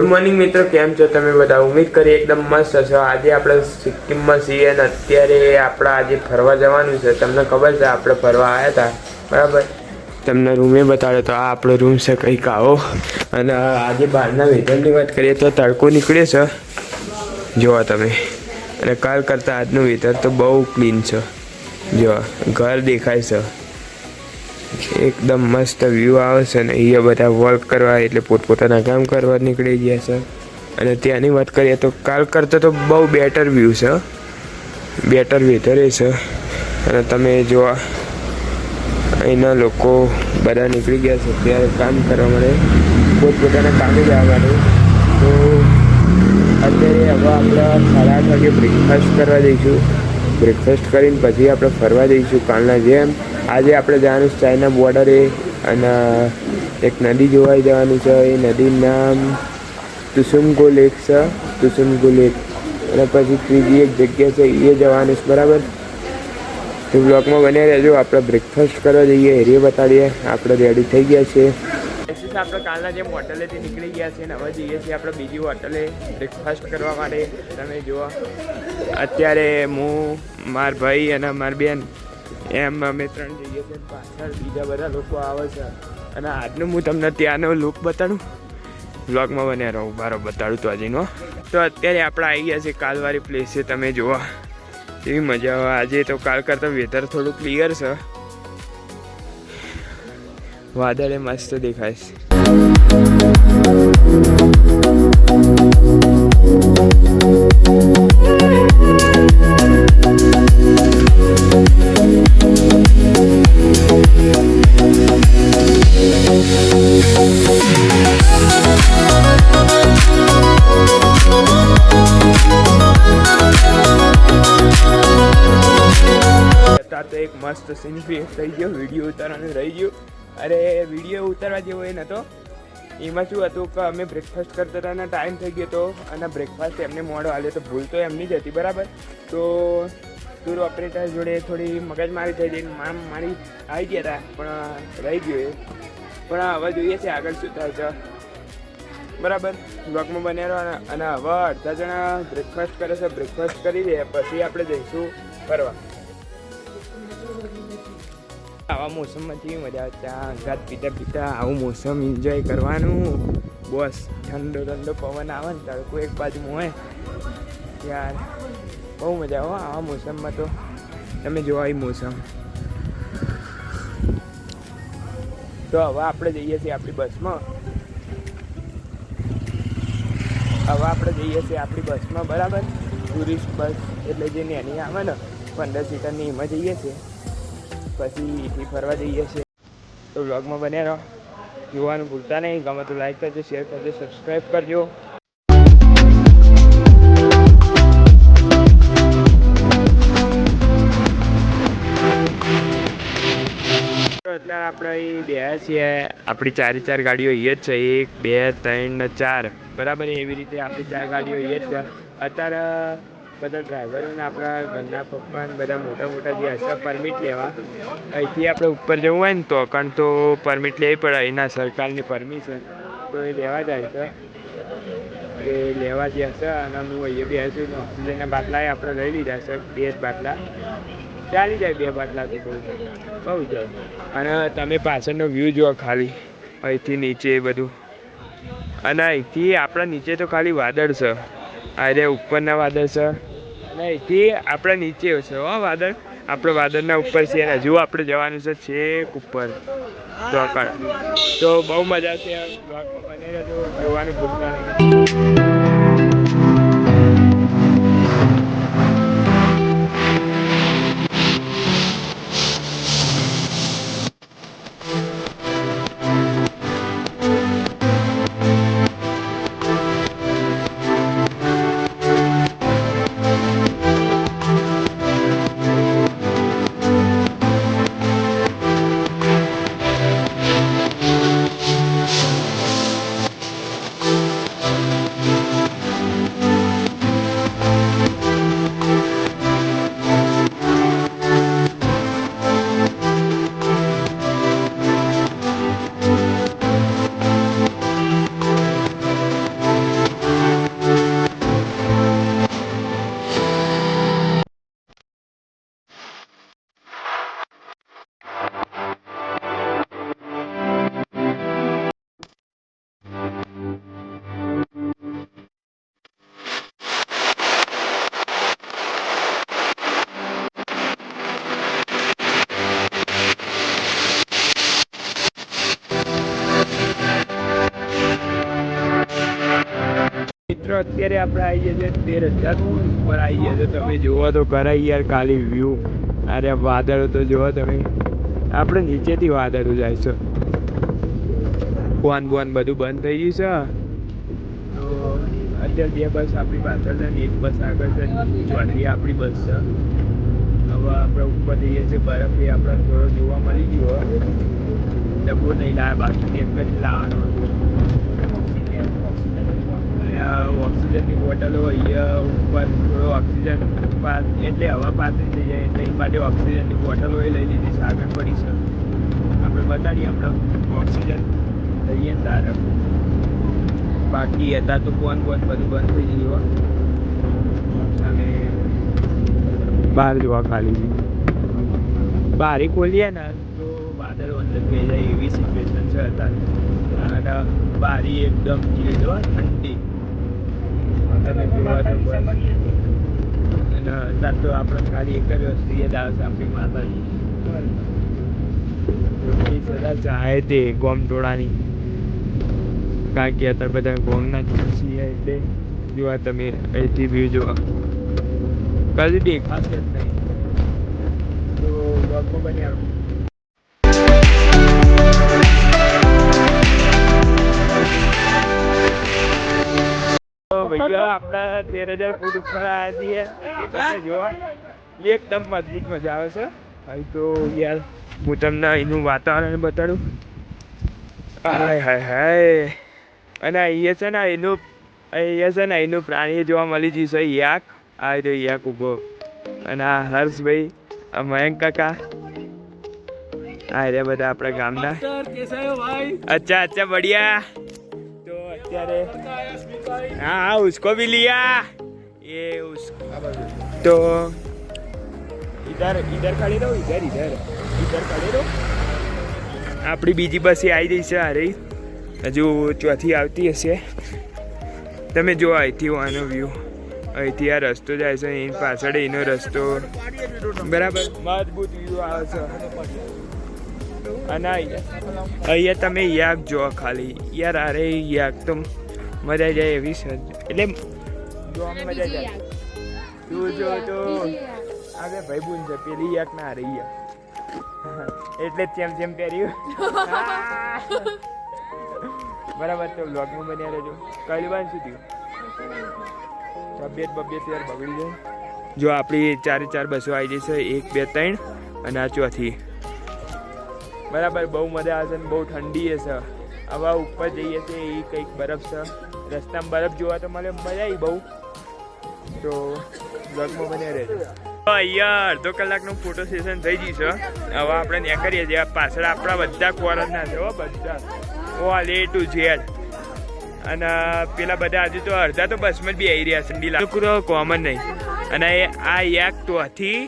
Good morning મિત્રો, કેમ છો તમે બધા? ઉમ્મીદ કરી એકદમ મસ્ત હશો। આજે આપણે સિક્કિમમાં છીએ અને અત્યારે આપણે આજે ફરવા જવાનું છે। તમને ખબર છે આપણે ફરવા આવ્યા હતા, બરાબર? તમને રૂમે બતાડ્યો તો આ આપણો રૂમ છે કંઈક આવો। અને આજે બહારના વેધરની વાત કરીએ તો તડકો નીકળે છે, જુઓ તમે। અને કાલ કરતાં આજનું વેધર તો બહુ ક્લીન છે, જુઓ ઘર દેખાય છે, એકદમ મસ્ત વ્યૂ આવે છે। ને અહીંયા બધા વર્ક કરવા એટલે પોતપોતાના કામ કરવા નીકળી ગયા છે। અને ત્યાંની વાત કરીએ તો કાલ કરતાં તો બહુ બેટર વ્યૂ છે, બેટર વેધર એ છે। અને તમે જો અહીંના લોકો બધા નીકળી ગયા છે ત્યારે કામ કરવા માટે, પોતપોતાના કામે જવા માટે। તો અત્યારે હવે આપણે 8:30 વાગે બ્રેકફાસ્ટ કરવા જઈશું। બ્રેકફાસ્ટ કરીને પછી આપણે ફરવા જઈશું કાલના જેમ। આજે આપણે જવાનું છે ચાઇના બોર્ડરે અને એક નદી જોવા જવાનું છે। એ નદીનું નામ તુસુમગો લેક છે, તુસુમગો લેક। અને પછી ત્રીજી એક જગ્યા છે એ જવાનું છે, બરાબર? તો બ્લોગમાં બન્યા રહેજો। આપણે બ્રેકફાસ્ટ કરવા જઈએ, એરિયા બતાડીએ। આપણે રેડી થઈ ગયા છીએ, આપણે કાલના જેમ હોટલેથી નીકળી ગયા છીએ અને હવે જઈએ છીએ આપણે બીજી હોટલે બ્રેકફાસ્ટ કરવા માટે। તમે જુઓ અત્યારે હું, મારા ભાઈ અને મારી બેન એમ અમે 3 જઈએ છીએ, પાછળ બીજા બધા લોકો આવે છે। અને આજનું હું તમને ત્યાંનો લુક બતાડું, બ્લોગમાં બન્યા રહું, બારો બતાડું તો આજનો। તો અત્યારે આપણે આવી ગયા છીએ કાલવાળી પ્લેસે। તમે જુઓ એવી મજા આવે। આજે તો કાલ કરતાં વેધર થોડું ક્લિયર છે, વાદળે મસ્ત દેખાય છે। તો એક મસ્ત સીન ક્રિએટ થઈ ગયો, વિડીયો ઉતારવાનું રહી ગયું। અરે વિડીયો ઉતારવા જેવો એ નહોતો, એમાં શું હતું કે અમે બ્રેકફાસ્ટ કરતા હતા અને ટાઈમ થઈ ગયો હતો અને બ્રેકફાસ્ટ એમને મોડો આવ્યો, તો ભૂલ તો એમની જ હતી, બરાબર? તો ટૂર ઓપરેટર જોડે થોડી મગજમારી થઈ ગઈ, મારી આવી ગયા હતા પણ રહી ગયું એ। પણ હવે જોઈએ છે આગળ શું થાય છે, બરાબર? બ્લોગમાં બન્યા રહો। અને હવે અડધા જણા બ્રેકફાસ્ટ કરે છે, બ્રેકફાસ્ટ કરી દે પછી આપણે જઈશું ફરવા। આવા મોસમમાં કેવી મજા આવે, ચા અંગાત પીતા પીતા આવું મોસમ એન્જોય કરવાનું। બસ ઠંડો ઠંડો પવન આવે ને તડકો એક બાજુ હોય યાર, બહુ મજા આવે આવા મોસમમાં। તો તમે જોવા એ મોસમ। તો હવે આપણે જઈએ છીએ આપણી બસમાં, બરાબર? ટુરિસ્ટ બસ એટલે જે નાની આવે ને 15 સીટરની, એમાં જઈએ છીએ, પછી એથી ફરવા જઈએ છીએ। તો વ્લોગમાં બન્યા રહો, જોવાનું ભૂલતા નહીં। ગમે તો લાઈક કરજો, શેર કરજો, સબસ્ક્રાઈબ કરજો। એટલે આપણે અહીં બે છીએ, આપણી 4 ગાડીઓ એ જ છે, 1 2 3 ને 4, બરાબર? એવી રીતે આપણી 4 ગાડીઓ એ જ છે। અત્યારે બધા ડ્રાઈવરોને આપણા ઘરના પપ્પાને બધા મોટા મોટા જે હશે પરમિટ લેવા, અહીંથી આપણે ઉપર જવું હોય ને તો કારણ તો પરમિટ લેવી પડે, એના સરકારની પરમિશન, તો એ લેવા જાય છે, એ લેવા જશે। અને હું અહીંયા બી છું, ઓક્સિજનના બાટલા આપણે લઈ લીધા છે, 2 જ બાટલા ચાલી જાય, 2 બાટલાથી બહુ જાય। અને તમે પાછળનો વ્યૂ જુઓ ખાલી, અહીંથી નીચે બધું, અને અહીંથી આપણા નીચે તો ખાલી વાદળ છે, આ ઉપરના વાદળ છે, અને અહીંથી આપણા નીચે છે હો વાદળ, આપણે વાદળના ઉપર છીએ અને હજુ આપણે જવાનું છે છેક ઉપર। તો બહુ મજા છે, જોવાનું ભૂલતા નહીં। અત્યારે આપણે આવી ગયા છે 13,000 ફૂટ ઉપર આવી ગયા છે. તમે જુઓ તો ખરા યાર ખાલી વ્યૂ. અરે વાદળો તો જુઓ તમે, આપણે નીચેથી વાદળો જાય છે. ફોન બધું બંધ થઈ ગયું છે. તો અત્યારે 2 બસ આપણી પાછળ છે ને 1 બસ આગળ છે. ચોથી આપણી બસ છે. હવે આપણે ઉપર જઈએ છીએ. બરફ એ આપણે થોડો જોવા મળી ગયો. ડબ્બો નહીં લાવ્યા, બાકી એક જ લાવવાનો હતો. ઓક્સિજનની બોટલો અહીંયા ઉપર થોડો ઓક્સિજન એટલે હવા પાતળી થઈ જાય એટલે એ માટે ઓક્સિજનની બોટલો એ લઈ લીધી છે. આગળ પડી છે, આપણે બતાડીએ આપણે ઓક્સિજન લઈએ ને તારે. બાકી હતા તો ફોન બધું બંધ થઈ ગયું. અને બહાર જોવા ખાલી બારી ખોલીએ ને તો વાદળો અંદર થઈ જાય એવી સિચ્યુએશન છે અત્યારે. અને બારી એકદમ ચીડ ઠંડી. તમે જોવા તો અને અત્યારે તો આપણે ખાલી એક જ વસ્તુ યાદ આવે છે, આપણી માતાજી. સદા ચાહે તે ગોમટોળાની, કારણ કે અત્યારે બધા ગોમના છીએ એટલે જોવા તમે અહીંથી વ્યૂ જોવા કદી દેખાશે જ નહીં. તો બ્લોગમાં બની આવો. આપણા 13,000 ફૂટ ઉપર આવ્યા છીએ. જોવા એકદમ મજબૂત મજા આવે છે. હવે તો યાર હું તમને અહીંનું વાતાવરણ બતાડું. હાય અને અહીંયા છે ને એનું પ્રાણી જોવા મળી જશે. યાક આ રહ્યો યાક ઊભો. અને આ હર્ષભાઈ, આ મયંક કાકા, આ રહ્યા બધા આપણા ગામના. અચ્છા બઢિયા. તો અત્યારે हाँ उसको भी लिया ये तो इधर खड़ी रहो. इधर खड़ी રહો. આપણી બીજી બસ આવી રહી છે. અરે હજુ ચોથી આવતી હશે. તમે જો અહીંથી આનો વ્યૂ, અહીંથી આ રસ્તો જાય છે, એની પાછળ એનો રસ્તો બરાબર મજબૂત વ્યૂ આવે છે. અને અહીંયા તમે યાક જો ખાલી યાર. અરે યાક તો મજા જાય એવી છે. એટલે જોવામાં મજા જાય. તું જો તો આગળ ભાઈ બુન છે પેલી યાક ના રહી એટલે જેમ પહેર્યું બરાબર. તો બ્લોગમાં બન્યા રહેજો. કઈ બાન શું થયું? તબિયત યાર બગડી જાય. જો આપણી 4 બસો આવી જશે, 1 2 3 અને આ ચોથી. બરાબર બહુ મજા આવશે ને બહુ ઠંડી હશે. હવે ઉપર જઈએ છીએ એ કંઈક બરફ છે. રસ્તામાં બરફ જોવા તો મને મજા આવી બહુ. તો બ્લોગમાં બન્યા રહેજો. અહીંયા અડધો કલાકનું ફોટો સેશન થઈ ગયું છે. હવે આપણે ત્યાં કરીએ છીએ. પાછળ આપણા બધા કોરનના છે બધા, ઓલ A to Z. અને પેલા બધા હજુ તો અડધા તો બસમાં જ બી આવી રહ્યા છે. ડીલા કોમન નહીં. અને આ યાક તોથી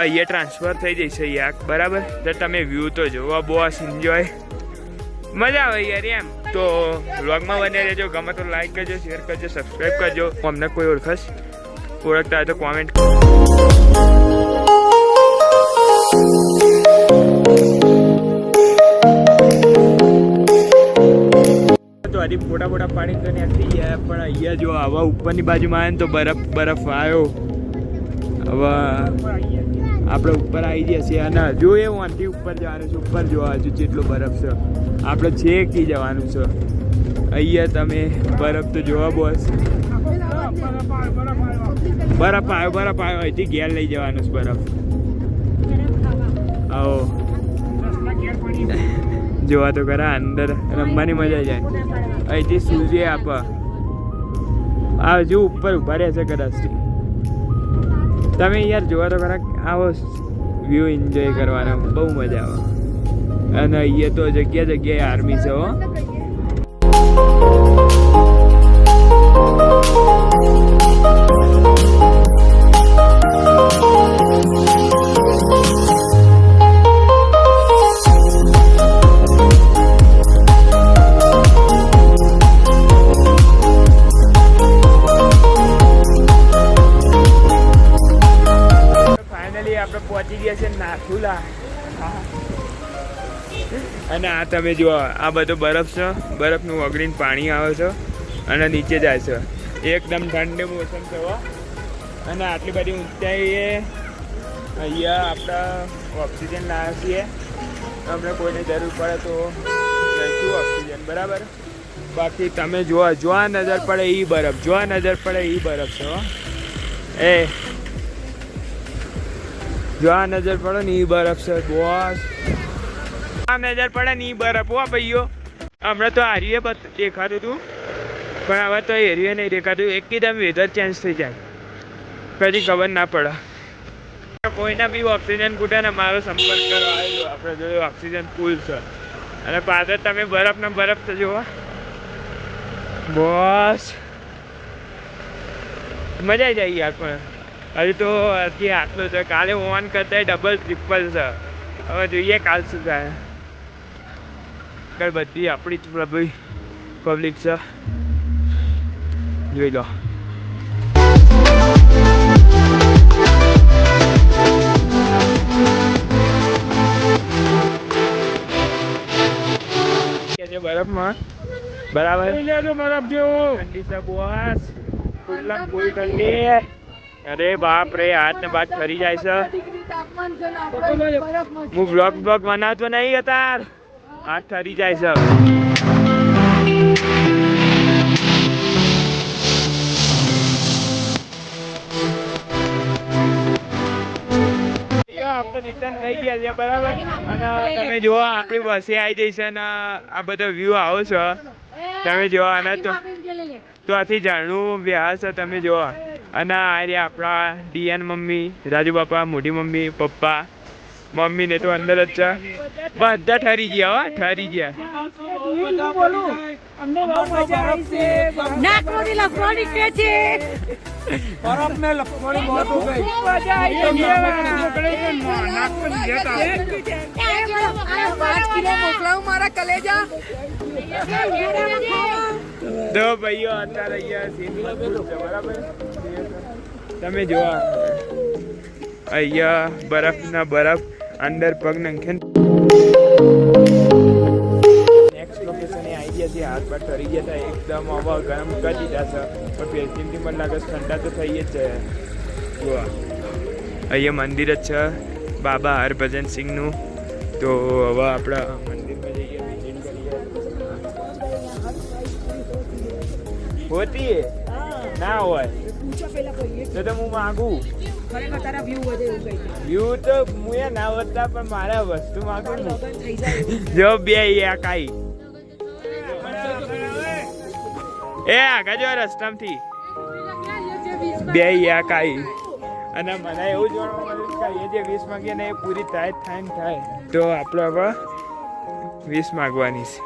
અહીંયા ટ્રાન્સફર થઈ જશે યાક. બરાબર. તો તમે વ્યૂ તો જોવો, બોસ એન્જોય, મજા આવે યાર એમ. તો વ્લોગમાં બને રહેજો. ગમે તો લાઈક કરજો, શેર કરજો, સબસ્ક્રાઈબ કરજો. અમને કોઈ ઓળખતા હોય તો કોમેન્ટ. તો હજી ફોટા પાડી તો નથી ગયા, પણ અહીંયા જો આવા ઉપરની બાજુમાં આવે ને તો બરફ આવ્યો. હવે આપણે ઉપર આવી જઈએ છીએ. અને હજુ એ વાંથી ઉપર જવાનું છે. ઉપર જોવા હજુ જેટલો બરફ છે. આપણે છેકી જવાનું છે. અહીંયા તમે બરફ તો જોવા બોસ. બરફ આવ્યો અહીંથી ઘેર લઈ જવાનું છે બરફ. આવો જોવા તો ખરા. અંદર રમવાની મજા જાય. અહીંથી સૂર્ય આપ આ હજુ ઉપર ઉભા રહેશે કદાચ. તમે યાર જોવા તો ખરા. આવો વ્યૂ એન્જોય કરવાનો બહુ મજા આવે. અને અહીંયા તો જગ્યાએ આર્મી છે હો. આપણે પહોંચી ગયા છે નાથુલા. અને આ તમે જુઓ, આ બધો બરફ છે. બરફનું ઓગળીને પાણી આવે છે અને નીચે જાય છે. એકદમ ઠંડી મોસમ છે હો. અને આટલી બધી ઊંચાઈએ અહીંયા આપણે ઓક્સિજન લાવ્યા છીએ. અમને કોઈને જરૂર પડે તો લઈશું ઓક્સિજન, બરાબર. બાકી તમે જો આ નજર પડે એ બરફ, જો આ નજર પડે એ બરફ છે હો. એ જો આ નજર પડે ને એ બરફ છે બોસ. આ નજર પડે ને એ બરફ હો ભાઈઓ. હમણાં તો હારીએ દેખાતું હતું પણ હવે તો એરિયો નહીં દેખાતું. એકદમ વેધર ચેન્જ થઈ જાય, કદી ખબર ના પડે. કોઈના બી ઓક્સિજન ખૂટે ને મારો સંપર્ક કરો, આવી આપણે જોયું ઓક્સિજન ફૂલ છે. અને પાછળ તમે બરફ ને બરફ તો જુઓ બોસ. મજા આવી જાય યાર. પણ હજુ તો હજી આટલું છે. કાલે ઓન કરતા ડબલ ટ્રિપલ છે. હવે જોઈએ કાલ શું થાય. બધી આપણી જ પબ્લિક છે, જોઈ લો. બરફમાં બરાબર બરફ જેવું ઠંડી છે બોસ. ફૂલ ઠંડી. અરે બાપ રે, હાથ ને બાદ ફરી જાય છે. હું બ્લોગ બનાવતો નહીં અત્યાર, હાથ ઠરી જાય છે. આપણે રિટર્ન થઈ ગયા છે, બરાબર. અને તમે જુઓ આપણી બસે આવી જઈ છે ને આ બધો વ્યૂ આવો છો તમે જુઓ. અને તો આથી ઝાડનું વ્યાહ છે તમે જુઓ. અને આ રહ્યા આપણા ડીએન મમ્મી, રાજુ બાપા, મોટી મમ્મી, પપ્પા, મમ્મી ને તો અંદર જ છે. બધા ઠરી ગયા હો, ઠરી ગયા. તો ભાઈઓ અત્યારે અહીંયા બરાબર તમે જોવા અહીંયા બરફ ના બરફ અંદર પગ નાખે. નેક્સ્ટ લોકેશને આવી ગયા છે. હાથ પર ઠરી ગયા હતા એકદમ. હવા ગરમ કરી દીધા છે પણ પેશિયમથી મને લાગે ઠંડા તો થઈ જ છે. જોવા અહીંયા મંદિર જ છે બાબા હરભજન સિંહનું. તો હવે આપણે મંદિરમાં જઈએ, વિઝિટ કરીએ. હોતી ના હોય તો હું માગું. વ્યૂ તો હું ના વધતા પણ મારા વસ્તુ માગું ને. જો બે કાઈ એ આગળ જો રસ્તામાંથી બે કાઈ. અને મને એવું જોવા મળ્યું કે એ જે 20 માંગીએ ને એ પૂરી થાય ને થાય. તો આપણે હવે 20 માગવાની છે.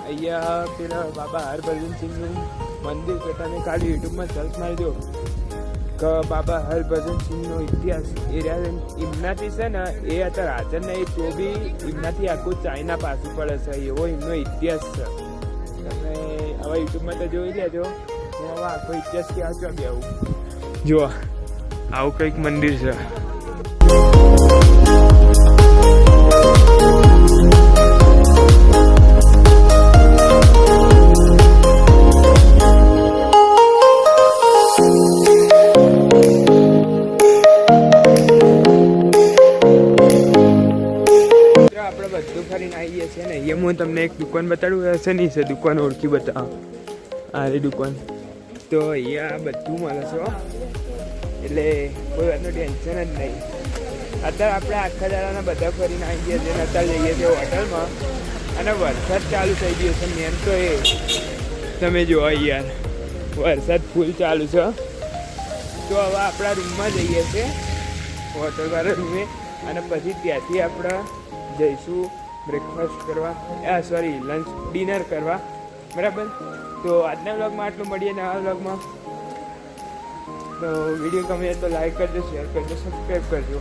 અહીંયા પેલા બાબા હરભજન સિંહનું મંદિર છે. તમે ખાલી યુટ્યુબમાં સર્ચ મારી દો કે બાબા હરભજન સિંહનો ઇતિહાસ. એ એમનાથી છે ને એ અત્યારે હાજર નહીં તો બી એમનાથી આખું ચાઇના પાછું પડે છે એવો એમનો ઇતિહાસ છે. તમે હવે યુટ્યુબમાં તો જોઈ લેજો. હું હવે આખો ઇતિહાસ ક્યાં છો બી આવું જુઓ. આવું કંઈક મંદિર છે. બધું ફરીને આવીએ છીએ ને અહીંયા હું તમને એક દુકાન બતાડું. હશે નહીં છે દુકાન ઓળખી બતાવો. આ દુકાન તો અહીંયા બધું મળે છે એટલે કોઈ વાતનું ટેન્શન જ નહીં. અત્યારે આપણે આખા દાડાના બધા ફરીને આવી ગયા છીએ. અત્યારે જઈએ છીએ હોટલમાં અને વરસાદ ચાલુ થઈ ગયો છે. મેન તો એ તમે જુઓ યાર વરસાદ ફૂલ ચાલુ છે. તો હવે આપણા રૂમમાં જઈએ છીએ, હોટલવાળા રૂમે. અને પછી ત્યાંથી આપણે જઈશું બ્રેકફાસ્ટ કરવા, લંચ ડિનર કરવા, બરાબર. તો આજના વ્લોગમાં આટલું. મળીએ નવા વ્લોગમાં. તો વિડીયો ગમે તો લાઈક કરજો, શેર કરજો, સબસ્ક્રાઈબ કરજો.